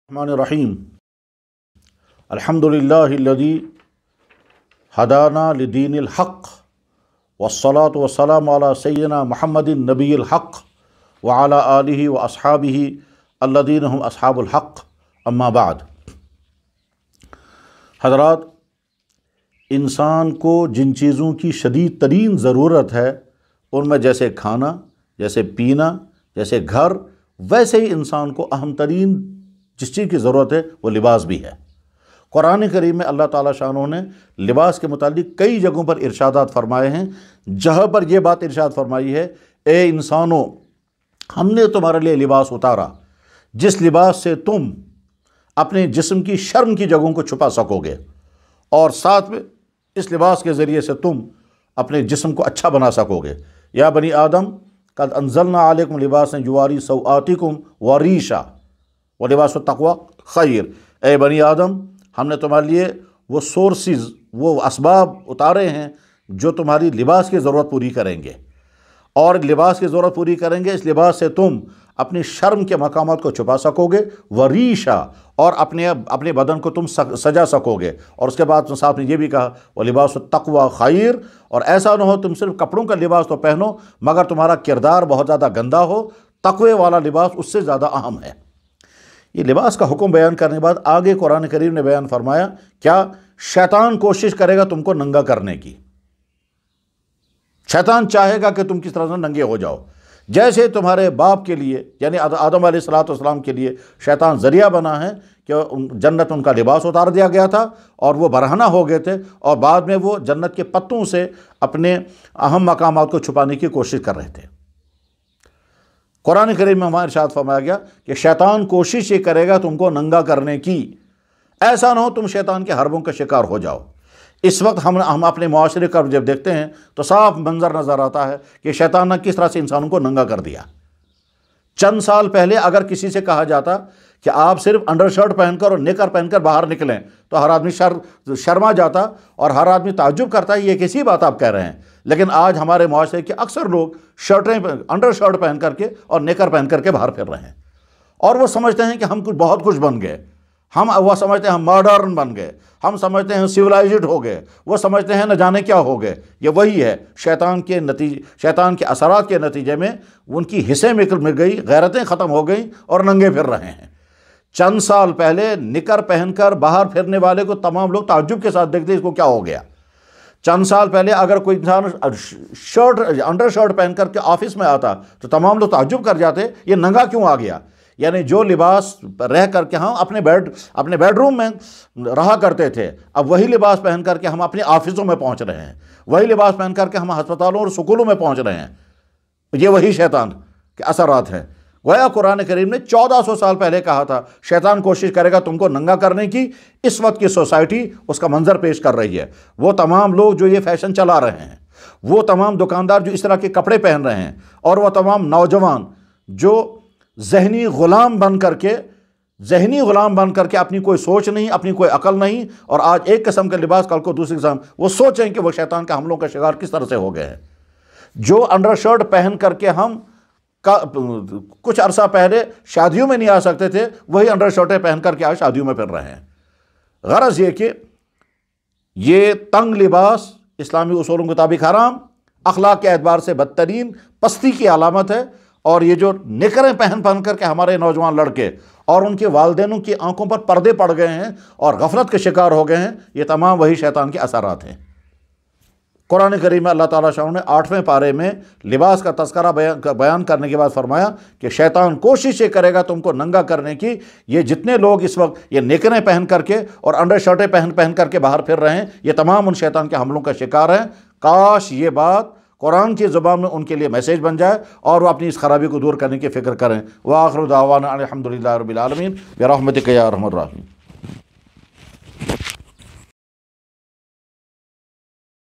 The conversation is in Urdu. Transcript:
الرحمن الحمدللہ ہدانا لدین الحق والصلاة والسلام علی سیدنا محمد نبی الحق وعلی آلہ واصحابہ الذین هم اصحاب الحق اما بعد۔ حضرات، انسان کو جن چیزوں کی شدید ترین ضرورت ہے ان میں جیسے کھانا، جیسے پینا، جیسے گھر، ویسے ہی انسان کو اہم ترین جس چیز کی ضرورت ہے وہ لباس بھی ہے۔ قرآن کریم میں اللہ تعالیٰ شانہ نے لباس کے متعلق کئی جگہوں پر ارشادات فرمائے ہیں، جہاں پر یہ بات ارشاد فرمائی ہے، اے انسانوں، ہم نے تمہارے لیے لباس اتارا جس لباس سے تم اپنے جسم کی شرم کی جگہوں کو چھپا سکو گے، اور ساتھ میں اس لباس کے ذریعے سے تم اپنے جسم کو اچھا بنا سکو گے۔ یا بنی آدم قد انزلنا علیکم لباسا یواری سوآتکم وریشا ولباس التقوی خیر۔ اے بنی آدم، ہم نے تمہارے لیے وہ سورسز، وہ اسباب اتارے ہیں جو تمہاری لباس کی ضرورت پوری کریں گے، اور لباس کی ضرورت پوری کریں گے۔ اس لباس سے تم اپنی شرم کے مقامات کو چھپا سکو گے، وریشا، اور اپنے بدن کو تم سجا سکو گے۔ اور اس کے بعد صاحب نے یہ بھی کہا وَلِبَاسُ التَّقْوَىٰ خَيْرٌ، اور ایسا نہ ہو تم صرف کپڑوں کا لباس تو پہنو مگر تمہارا کردار بہت زیادہ گندا ہو، تقوی والا لباس اس سے زیادہ اہم ہے۔ یہ لباس کا حکم بیان کرنے کے بعد آگے قرآن کریم نے بیان فرمایا، کیا شیطان کوشش کرے گا تم کو ننگا کرنے کی۔ شیطان چاہے گا کہ تم کس طرح سے ننگے ہو جاؤ، جیسے تمہارے باپ کے لیے یعنی آدم علیہ السلام کے لیے شیطان ذریعہ بنا ہے کہ جنت ان کا لباس اتار دیا گیا تھا اور وہ برہنہ ہو گئے تھے، اور بعد میں وہ جنت کے پتوں سے اپنے اہم مقامات کو چھپانے کی کوشش کر رہے تھے۔ قرآن کریم میں وہاں ارشاد فرمایا گیا کہ شیطان کوشش یہ کرے گا تم کو ننگا کرنے کی، ایسا نہ ہو تم شیطان کے حربوں کا شکار ہو جاؤ۔ اس وقت ہم اپنے معاشرے کا جب دیکھتے ہیں تو صاف منظر نظر آتا ہے کہ شیطان نے کس طرح سے انسانوں کو ننگا کر دیا۔ چند سال پہلے اگر کسی سے کہا جاتا کہ آپ صرف انڈر شرٹ پہن کر اور نکر پہن کر باہر نکلیں تو ہر آدمی شرما جاتا اور ہر آدمی تعجب کرتا ہے یہ کیسی بات آپ کہہ رہے ہیں۔ لیکن آج ہمارے معاشرے کے اکثر لوگ انڈر شرٹ پہن کر کے اور نکر پہن کر کے باہر پھر رہے ہیں، اور وہ سمجھتے ہیں کہ ہم بہت کچھ بن گئے، وہ سمجھتے ہیں ہم ماڈرن بن گئے، ہم سمجھتے ہیں سیولائزڈ ہو گئے، وہ سمجھتے ہیں نہ جانے کیا ہو گئے۔ یہ وہی ہے، شیطان کے اثرات کے نتیجے میں ان کی حصے مل گئی، غیرتیں ختم ہو گئیں اور ننگے پھر رہے ہیں۔ چند سال پہلے نکر پہن کر باہر پھرنے والے کو تمام لوگ تعجب کے ساتھ دیکھتے اس کو کیا ہو گیا۔ چند سال پہلے اگر کوئی انسان انڈر شرٹ پہن کر کے آفس میں آتا تو تمام لوگ تعجب کر جاتے یہ ننگا کیوں آ گیا۔ یعنی جو لباس رہ کر کے ہم اپنے بیڈ روم میں رہا کرتے تھے، اب وہی لباس پہن کر کے ہم اپنے آفسوں میں پہنچ رہے ہیں، وہی لباس پہن کر کے ہم ہسپتالوں اور سکولوں میں پہنچ رہے ہیں۔ یہ وہی شیطان کے اثرات ہیں۔ گویا قرآن کریم نے 1400 سال پہلے کہا تھا شیطان کوشش کرے گا تم کو ننگا کرنے کی۔ اس وقت کی سوسائٹی اس کا منظر پیش کر رہی ہے۔ وہ تمام لوگ جو یہ فیشن چلا رہے ہیں، وہ تمام دکاندار جو اس طرح کے کپڑے پہن رہے ہیں، اور وہ تمام نوجوان جو ذہنی غلام بن کر کے اپنی کوئی سوچ نہیں، اپنی کوئی عقل نہیں، اور آج ایک قسم کا لباس کل کو دوسری قسم، وہ سوچیں کہ وہ شیطان کے حملوں کا شکار کس طرح سے ہو گئے ہیں۔ جو انڈر شرٹ پہن کر کے ہم کچھ عرصہ پہلے شادیوں میں نہیں آ سکتے تھے، وہی انڈر شرٹیں پہن کر کے آج شادیوں میں پھر رہے ہیں۔ غرض یہ کہ یہ تنگ لباس اسلامی اصولوں کے مطابق حرام، اخلاق کے اعتبار سے بدترین پستی کی علامت ہے، اور یہ جو نکریں پہن کر کے ہمارے نوجوان لڑکے اور ان کے والدینوں کی آنکھوں پر پردے پڑ گئے ہیں اور غفلت کے شکار ہو گئے ہیں، یہ تمام وہی شیطان کے اثرات ہیں۔ قرآن کریم میں اللہ تعالیٰ شاہ نے 8ویں پارے میں لباس کا تذکرہ بیان کرنے کے بعد فرمایا کہ شیطان کوشش یہ کرے گا تم کو ننگا کرنے کی۔ یہ جتنے لوگ اس وقت یہ نکریں پہن کر کے اور انڈر شرٹیں پہن کر کے باہر پھر رہے ہیں، یہ تمام ان شیطان کے حملوں کا شکار ہیں۔ کاش یہ بات قرآن کی زبان میں ان کے لیے میسیج بن جائے اور وہ اپنی اس خرابی کو دور کرنے کی فکر کریں۔ وآخر دعوانا الحمدللہ رب العالمین برحمتک یا ارحم الراحمین۔